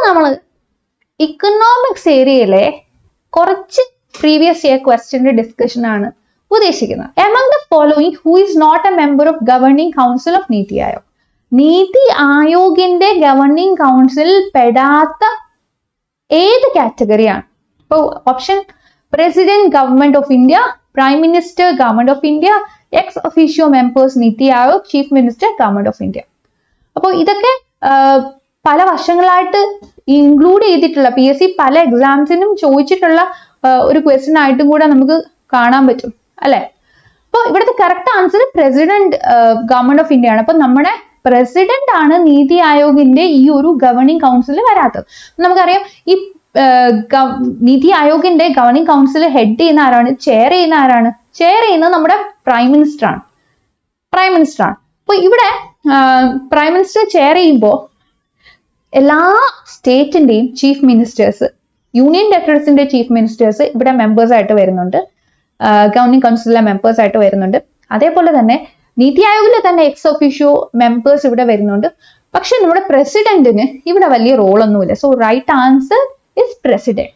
നമ്മൾ ഇക്കണോമിക്സ് ഏരിയയിലെ കുറച്ച് പ്രീവിയസ് ഇയർ ക്വസ്റ്റ്യന്റെ ഡിസ്കഷൻ ആണ് ഉദ്ദേശിക്കുന്നത്. Among the following who is not a member of governing council of Niti Aayog? നീതി ആയോഗിന്റെ ഗവർണിംഗ് കൗൺസിലിൽ പെടാത്ത ഏത് കാറ്റഗറിയാണ്? ഇപ്പോൾ option president government of India, prime minister government of India, ex officio members NITI Aayog, chief minister government of India. അപ്പോൾ ഇതൊക്കെ പല വർഷങ്ങളായിട്ട് ഇൻക്ലൂഡ് ചെയ്തിട്ടുള്ള PSC പല എക്സാംസിനും ചോദിച്ചിട്ടുള്ള ഒരു ക്വസ്റ്റ്യൻ ആയിട്ടും കൂടെ നമുക്ക് കാണാൻ പറ്റും അല്ലെ. അപ്പോൾ ഇവിടുത്തെ correct answer president government of India ആണ്. അപ്പൊ നമ്മുടെ പ്രസിഡന്റ് ആണ് നീതി ആയോഗിന്റെ ഈ ഒരു ഗവർണിംഗ് കൗൺസിലിൽ വരാത്തത്. നമുക്കറിയാം ഈ നീതി ആയോഗിന്റെ ഗവർണിംഗ് കൗൺസിൽ ഹെഡ് ചെയ്യുന്ന ആരാണ്? ചെയർ ചെയ്യുന്ന ആരാണ്? ചെയർ ചെയ്യുന്നത് നമ്മുടെ പ്രൈം മിനിസ്റ്റർ ആണ്. അപ്പൊ ഇവിടെ പ്രൈം മിനിസ്റ്റർ ചെയർ ചെയ്യുമ്പോൾ എല്ലാ സ്റ്റേറ്റിന്റെയും ചീഫ് മിനിസ്റ്റേഴ്സ്, യൂണിയൻ ടെറിട്ടറീസിന്റെ ചീഫ് മിനിസ്റ്റേഴ്സ് ഇവിടെ മെമ്പേഴ്സ് ആയിട്ട് വരുന്നുണ്ട്, ഗവർണിംഗ് കൗൺസിലിലെ മെമ്പേഴ്സ് ആയിട്ട് വരുന്നുണ്ട്. അതേപോലെ തന്നെ നീതി ആയോഗിലെ തന്നെ എക്സ് ഒഫീഷ്യോ മെമ്പേഴ്സ് ഇവിടെ വരുന്നുണ്ട്. പക്ഷെ നമ്മുടെ പ്രസിഡന്റിന് ഇവിടെ വലിയ റോളൊന്നുമില്ല. So right answer is president.